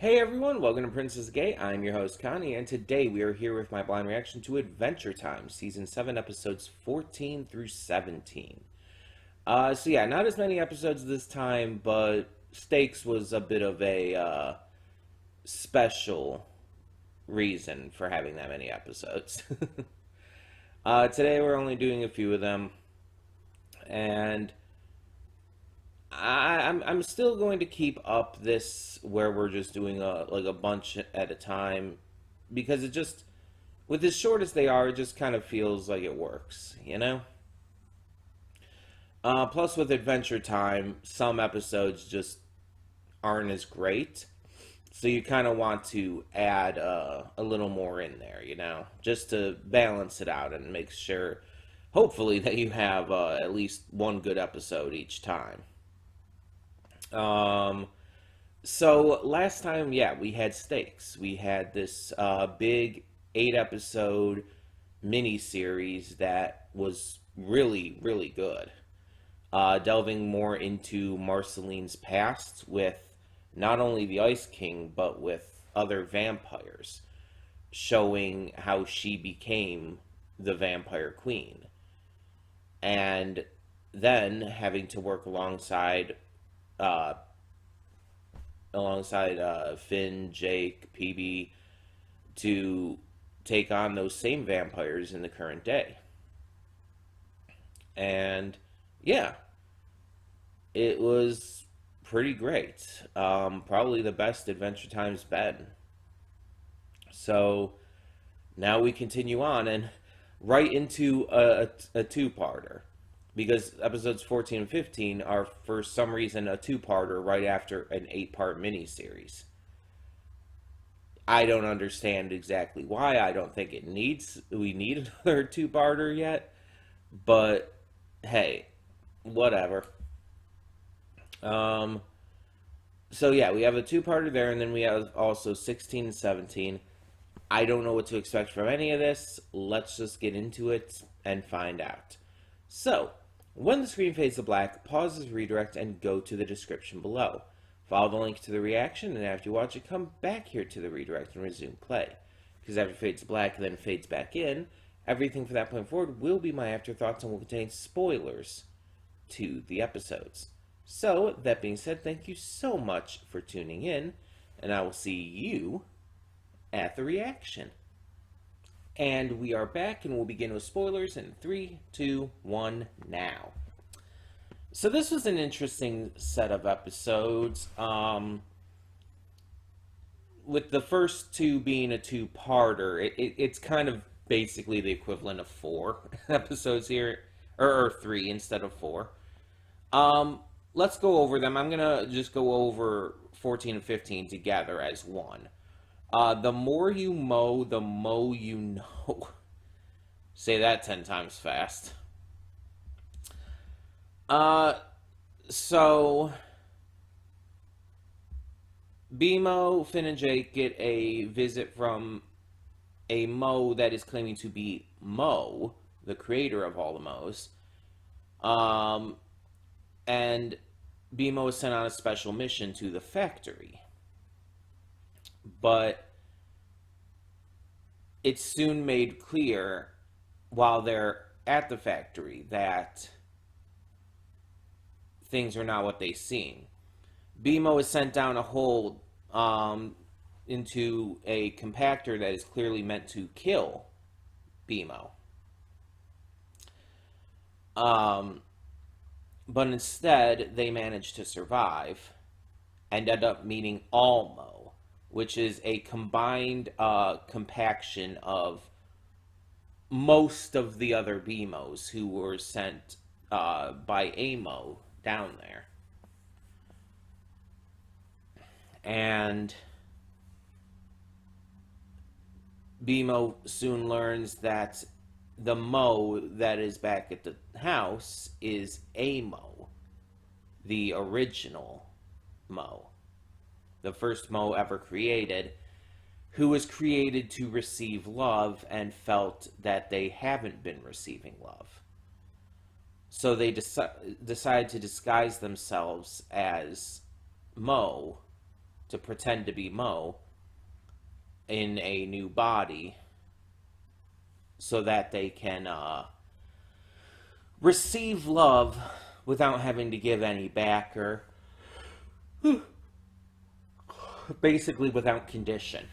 Hey everyone, welcome to Princess Gay. I'm your host Connie, and today we are here with my blind reaction to Adventure Time, Season 7, Episodes 14 through 17. Not as many episodes this time, but Stakes was a bit of a special reason for having that many episodes. Today we're only doing a few of them, and I'm still going to keep up this where we're just doing a bunch at a time because it just, with as short as they are, it just kind of feels like it works, you know. Plus, with Adventure Time, some episodes just aren't as great, so you kind of want to add a little more in there, you know, just to balance it out and make sure, hopefully, that you have at least one good episode each time. Um, so last time, yeah, we had Stakes. We had this big 8 episode mini series that was really, really good. Delving more into Marceline's past with not only the Ice King, but with other vampires, showing how she became the Vampire Queen. And then having to work uh, alongside Finn, Jake, PB to take on those same vampires in the current day. And yeah, it was pretty great. Probably the best Adventure Time's been. So now we continue on and right into a two-parter. Because episodes 14 and 15 are, for some reason, a two-parter right after an 8-part miniseries. I don't understand exactly why. I don't think we need another two-parter yet. But, hey, whatever. Um, so yeah, we have a two-parter there, and then we have also 16 and 17. I don't know what to expect from any of this. Let's just get into it and find out. So, when the screen fades to black, pause this redirect and go to the description below. Follow the link to the reaction, and after you watch it, come back here to the redirect and resume play. Because after it fades to black and then fades back in, everything from that point forward will be my afterthoughts and will contain spoilers to the episodes. So, that being said, thank you so much for tuning in, and I will see you at the reaction. And we are back, and we'll begin with spoilers in 3, 2, 1, now. So this was an interesting set of episodes. With the first two being a two-parter, it's kind of basically the equivalent of 4 episodes here, or 3 instead of 4. Let's go over them. I'm gonna just go over 14 and 15 together as one. The more you mow, the mo you know. Say that 10 times fast. So BMO, Finn, and Jake get a visit from a Mo that is claiming to be Mo, the creator of all the Mo's. And BMO is sent on a special mission to the factory. But it's soon made clear while they're at the factory that things are not what they seem. BMO is sent down a hole into a compactor that is clearly meant to kill BMO. But instead, they manage to survive and end up meeting Almo, which is a combined compaction of most of the other BMOs who were sent by AMO down there. And BMO soon learns that the Mo that is back at the house is AMO, the original Mo. The first Mo ever created, who was created to receive love and felt that they haven't been receiving love. So they decide to disguise themselves as Mo to pretend to be Mo in a new body so that they can receive love without having to give any back, or basically without condition.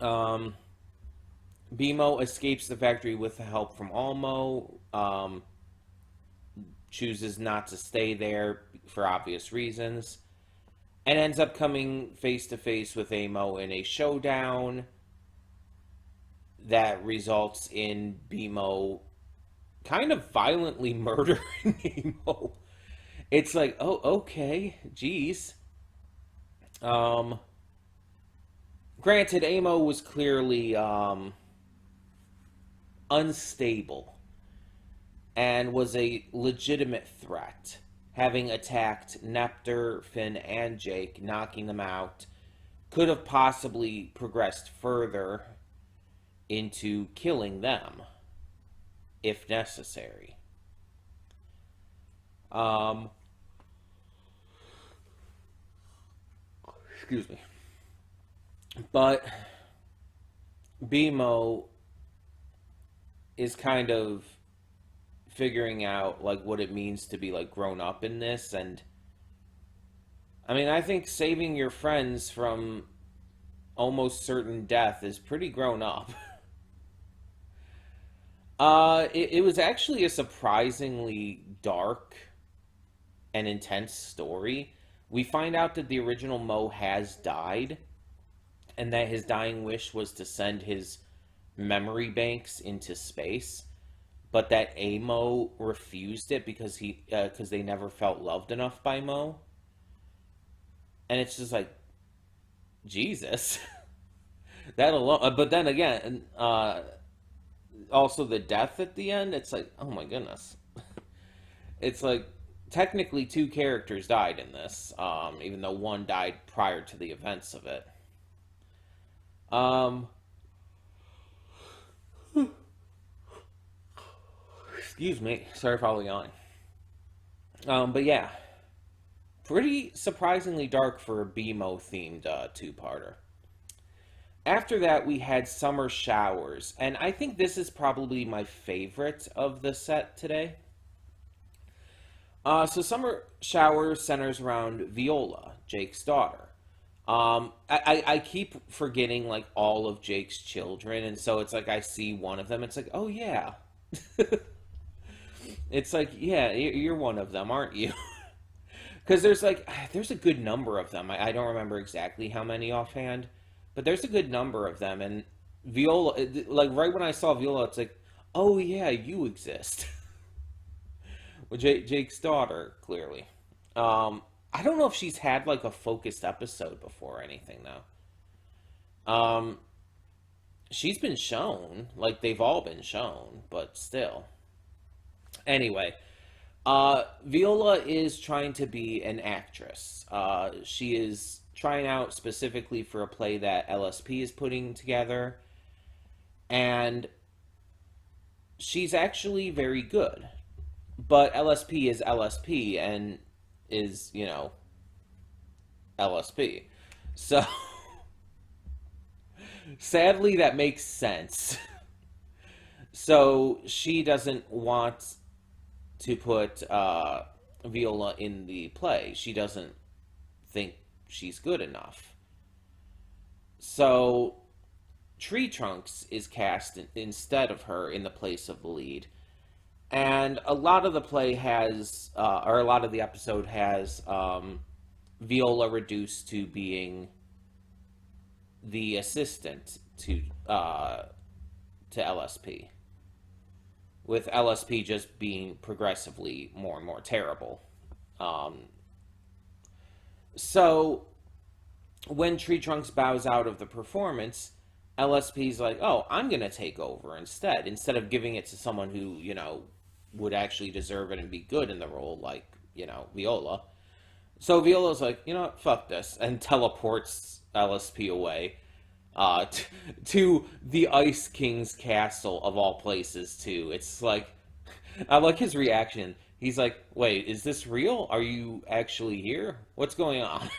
BMO escapes the factory with the help from Almo, chooses not to stay there for obvious reasons, and ends up coming face to face with Amo in a showdown that results in BMO kind of violently murdering Amo. It's like, oh, okay, geez. Granted, Amo was clearly unstable and was a legitimate threat, having attacked Nepter, Finn, and Jake, knocking them out. Could have possibly progressed further into killing them, if necessary. Excuse me. But BMO is kind of figuring out like what it means to be like grown up in this, and I mean, I think saving your friends from almost certain death is pretty grown up. It was actually a surprisingly dark and intense story. We find out that the original Mo has died, and that his dying wish was to send his memory banks into space, but that Amo refused it because they never felt loved enough by Mo. And it's just like, Jesus. That alone. But then again, also the death at the end, it's like, oh my goodness. It's like, technically 2 characters died in this, even though one died prior to the events of it. Excuse me, sorry for all yawning. But yeah, pretty surprisingly dark for a BMO themed 2-parter. After that, we had Summer Showers, and I think this is probably my favorite of the set today. So Summer Showers centers around Viola, Jake's daughter. I keep forgetting like all of Jake's children, and so it's like I see one of them, it's like, oh yeah. It's like, yeah, you're one of them, aren't you? Because there's a good number of them. I don't remember exactly how many offhand, but there's a good number of them. And Viola, like right when I saw Viola, it's like, oh yeah, you exist. Well, Jake's daughter, clearly. I don't know if she's had like a focused episode before or anything though. She's been shown, like they've all been shown, but still. Anyway, Viola is trying to be an actress. She is trying out specifically for a play that LSP is putting together, and she's actually very good. But LSP is LSP and is, LSP. So, sadly, that makes sense. So, she doesn't want to put Viola in the play. She doesn't think she's good enough. So, Tree Trunks is cast instead of her in the place of the lead. And a lot of the play has, or a lot of the episode has, Viola reduced to being the assistant to LSP, with LSP just being progressively more and more terrible. So when Tree Trunks bows out of the performance, LSP's like, oh, I'm going to take over instead of giving it to someone who, would actually deserve it and be good in the role, like, Viola. So Viola's like, you know what, fuck this, and teleports LSP away to the Ice King's castle, of all places, too. It's like, I like his reaction. He's like, wait, is this real? Are you actually here? What's going on?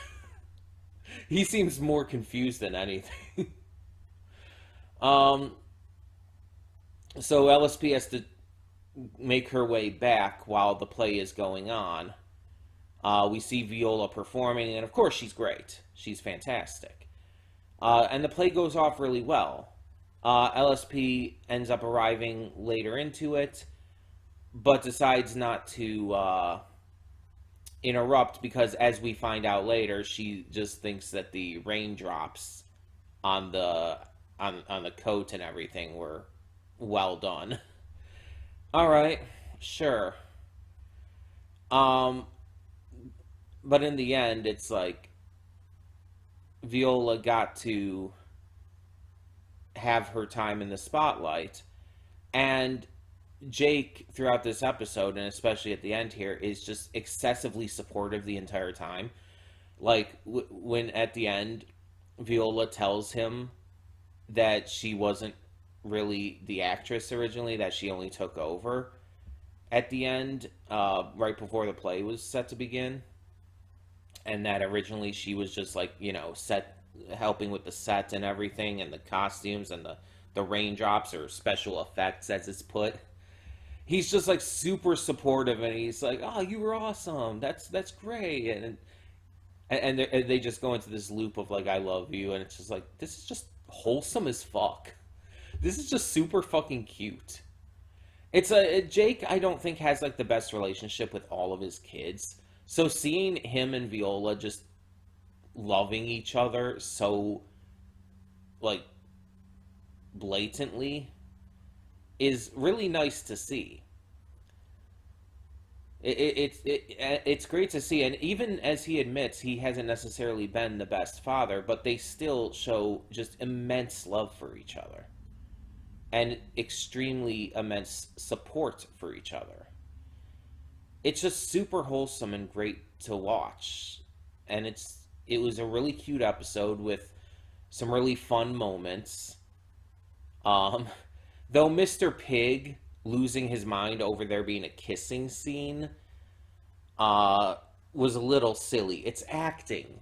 He seems more confused than anything. um, so LSP has to make her way back while the play is going on. We see Viola performing, and of course she's great. She's fantastic. And the play goes off really well. LSP ends up arriving later into it, but decides not to interrupt because, as we find out later, she just thinks that the raindrops on the coat and everything were well done. All right, sure. Um, but in the end, it's like Viola got to have her time in the spotlight, and Jake throughout this episode, and especially at the end here, is just excessively supportive the entire time. Like when at the end, Viola tells him that she wasn't really the actress originally, that she only took over at the end, right before the play was set to begin, and that originally she was just like, set helping with the set and everything, and the costumes and the raindrops or special effects as it's put. He's just like super supportive, and he's like, "Oh, you were awesome. That's great." And they just go into this loop of like, "I love you," and it's just like, this is just wholesome as fuck. This is just super fucking cute. It's a Jake. I don't think has like the best relationship with all of his kids. So seeing him and Viola just loving each other so like blatantly is really nice to see. It's great to see, and even as he admits he hasn't necessarily been the best father, but they still show just immense love for each other and extremely immense support for each other. It's just super wholesome and great to watch, and it was a really cute episode with some really fun moments. Um, though Mr. Pig losing his mind over there being a kissing scene uh, was a little silly. It's acting.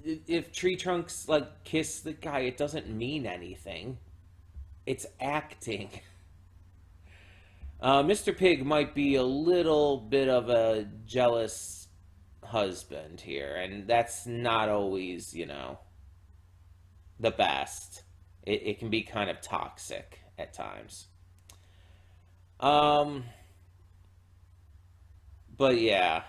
If Tree Trunks like kiss the guy, it doesn't mean anything. It's acting. Mr. Pig might be a little bit of a jealous husband here, and that's not always, the best. It can be kind of toxic at times. Um, but yeah,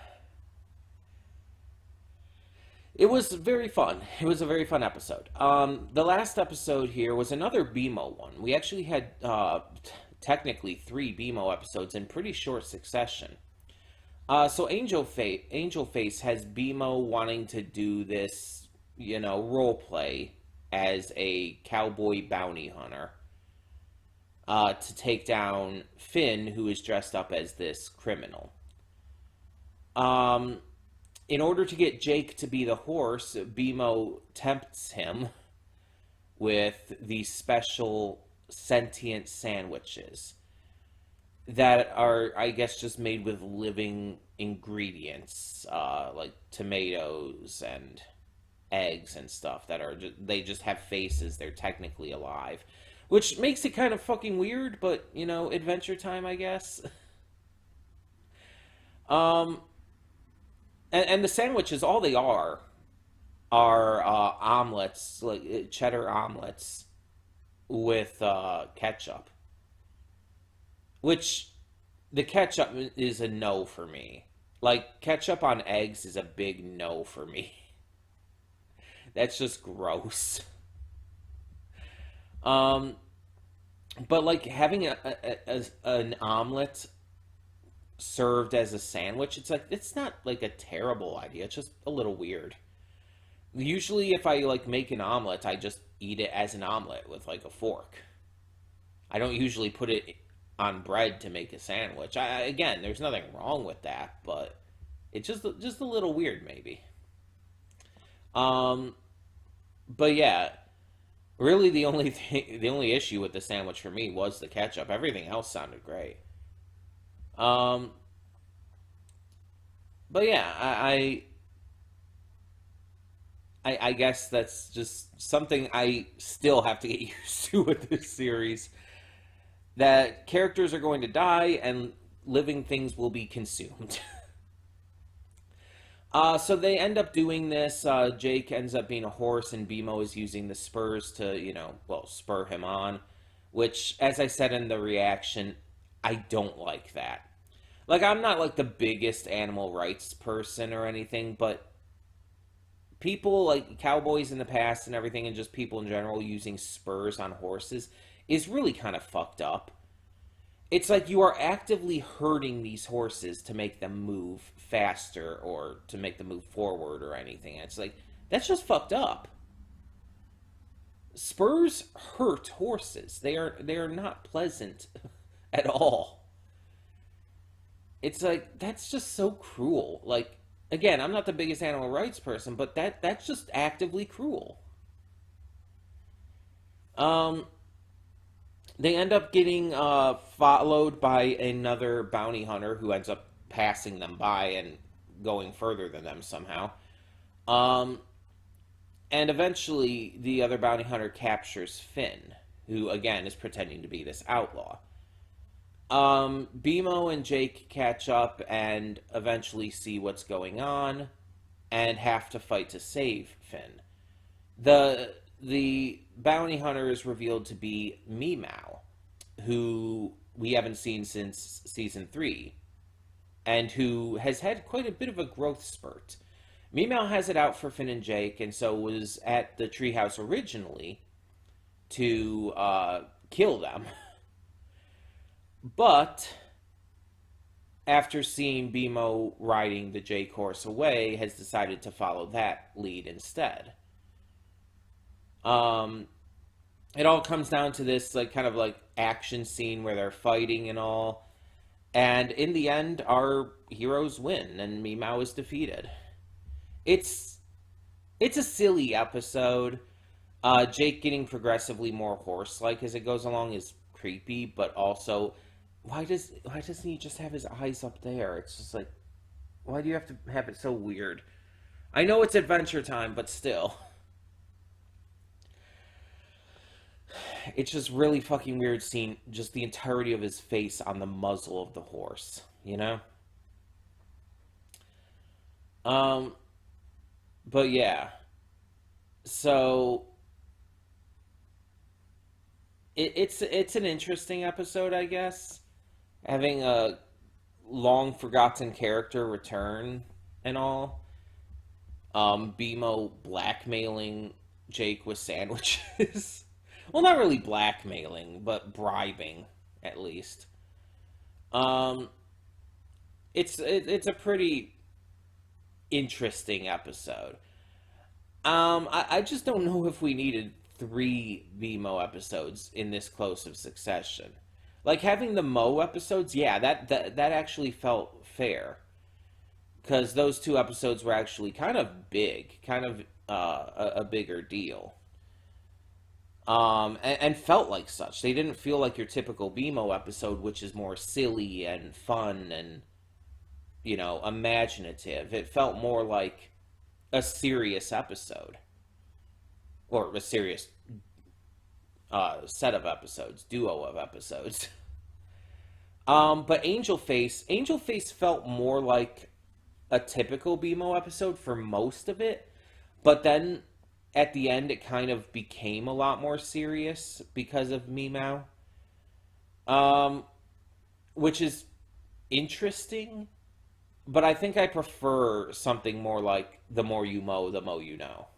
it was very fun. It was a very fun episode. The last episode here was another BMO one. We actually had technically three BMO episodes in pretty short succession. So Angel Face has BMO wanting to do this, role play as a cowboy bounty hunter to take down Finn, who is dressed up as this criminal. Um, in order to get Jake to be the horse, BMO tempts him with these special sentient sandwiches that are, I guess, just made with living ingredients, like tomatoes and eggs and stuff that are they just have faces. They're technically alive, which makes it kind of fucking weird. But Adventure Time, I guess. Um, and the sandwiches, all they are omelets, like cheddar omelets with ketchup. Which the ketchup is a no for me. Like ketchup on eggs is a big no for me. That's just gross. Um, but like having an omelet served as a sandwich, it's like it's not like a terrible idea. It's just a little weird. Usually, if I like make an omelet, I just eat it as an omelet with like a fork. I don't usually put it on bread to make a sandwich. Again, there's nothing wrong with that, but it's just a little weird, maybe. Um, but yeah, really the only issue with the sandwich for me was the ketchup. Everything else sounded great. Um, but yeah, I guess that's just something I still have to get used to with this series. That characters are going to die and living things will be consumed. So they end up doing this. Jake ends up being a horse, and BMO is using the spurs to, well, spur him on. Which, as I said in the reaction, I don't like that. Like, I'm not like the biggest animal rights person or anything, but people like cowboys in the past and everything, and just people in general using spurs on horses is really kind of fucked up. It's like you are actively hurting these horses to make them move faster or to make them move forward or anything. It's like, that's just fucked up. Spurs hurt horses. They are not pleasant at all. It's like, that's just so cruel. Like, again, I'm not the biggest animal rights person, but that's just actively cruel. Um they end up getting followed by another bounty hunter who ends up passing them by and going further than them somehow. Um, and eventually, the other bounty hunter captures Finn, who again is pretending to be this outlaw. BMO and Jake catch up and eventually see what's going on and have to fight to save Finn. The bounty hunter is revealed to be Meow, who we haven't seen since season 3, and who has had quite a bit of a growth spurt. Meow has it out for Finn and Jake, and so was at the treehouse originally to kill them. But after seeing BMO riding the Jake horse away, has decided to follow that lead instead. It all comes down to this like kind of like action scene where they're fighting and all. And in the end, our heroes win and Meow is defeated. It's a silly episode. Jake getting progressively more horse-like as it goes along is creepy, but also why doesn't he just have his eyes up there? It's just like, why do you have to have it so weird? I know it's Adventure Time, but still. It's just really fucking weird seeing just the entirety of his face on the muzzle of the horse, you know? Um, but yeah. So it's an interesting episode, I guess. Having a long forgotten character return and all. BMO blackmailing Jake with sandwiches. Well, not really blackmailing, but bribing, at least. Um, it's a pretty interesting episode. I just don't know if we needed 3 BMO episodes in this close of succession. Like having the Mo episodes, yeah, that actually felt fair because those 2 episodes were actually kind of big, kind of a bigger deal. And felt like such. They didn't feel like your typical BMO episode, which is more silly and fun and, imaginative. It felt more like a serious episode. Or a serious set of episodes, duo of episodes. But Angel Face felt more like a typical BMO episode for most of it. But then at the end, it kind of became a lot more serious because of Meow. Which is interesting, but I think I prefer something more like the more you mow, the more you know.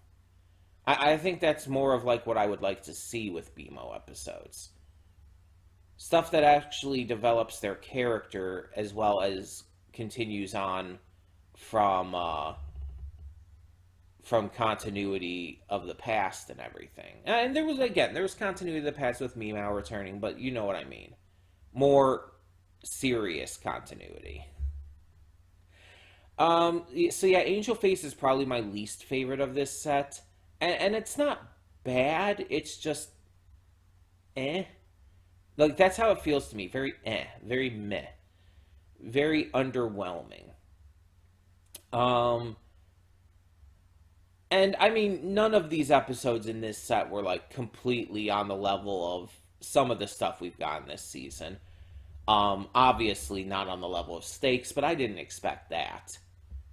I think that's more of like what I would like to see with BMO episodes. Stuff that actually develops their character as well as continues on from continuity of the past and everything. And there was continuity of the past with Meow returning, but you know what I mean. More serious continuity. So yeah, Angel Face is probably my least favorite of this set. And it's not bad, it's just eh. Like, that's how it feels to me. Very eh. Very meh. Very underwhelming. Um, And I mean, none of these episodes in this set were like completely on the level of some of the stuff we've gotten this season. Obviously not on the level of Stakes, but I didn't expect that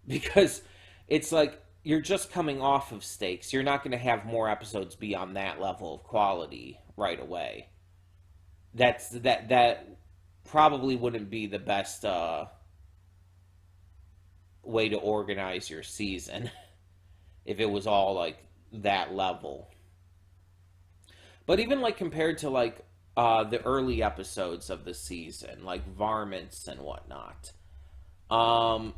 because it's like you're just coming off of Stakes. You're not going to have more episodes be on that level of quality right away. That probably wouldn't be the best way to organize your season if it was all like that level. But even like compared to like the early episodes of the season, like Varmints and whatnot, um,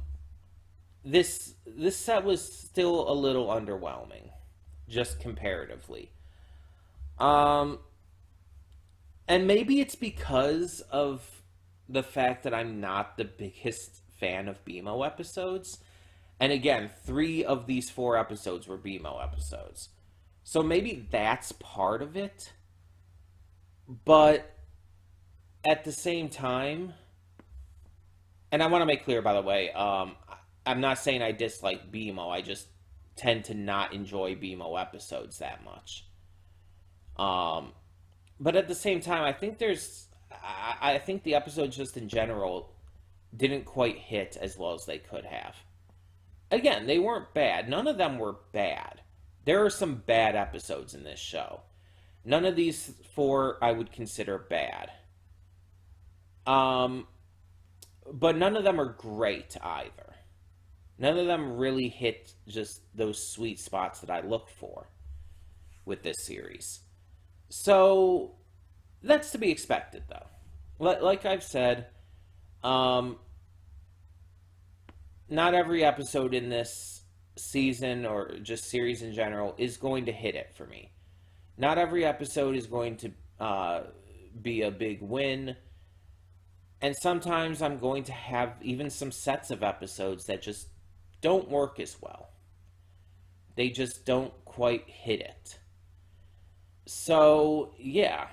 this set was still a little underwhelming, just comparatively. Um, and maybe it's because of the fact that I'm not the biggest fan of BMO episodes. And again, 3 of these 4 episodes were BMO episodes. So maybe that's part of it. But at the same time, and I want to make clear, by the way, I'm not saying I dislike BMO. I just tend to not enjoy BMO episodes that much. Um, but at the same time, I think the episodes just in general didn't quite hit as well as they could have. Again, they weren't bad. None of them were bad. There are some bad episodes in this show. None of these 4 I would consider bad. Um, but none of them are great either. None of them really hit just those sweet spots that I look for with this series. So that's to be expected, though. Like I've said, um, not every episode in this season or just series in general is going to hit it for me. Not every episode is going to be a big win. And sometimes I'm going to have even some sets of episodes that just don't work as well. They just don't quite hit it. So, yeah.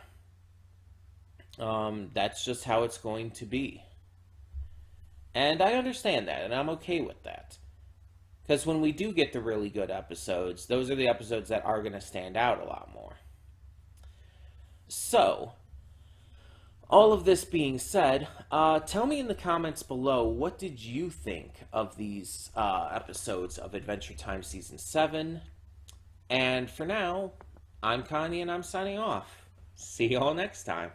That's just how it's going to be. And I understand that, and I'm okay with that. Because when we do get the really good episodes, those are the episodes that are going to stand out a lot more. So, all of this being said, tell me in the comments below, what did you think of these episodes of Adventure Time Season 7? And for now, I'm Connie and I'm signing off. See y'all next time.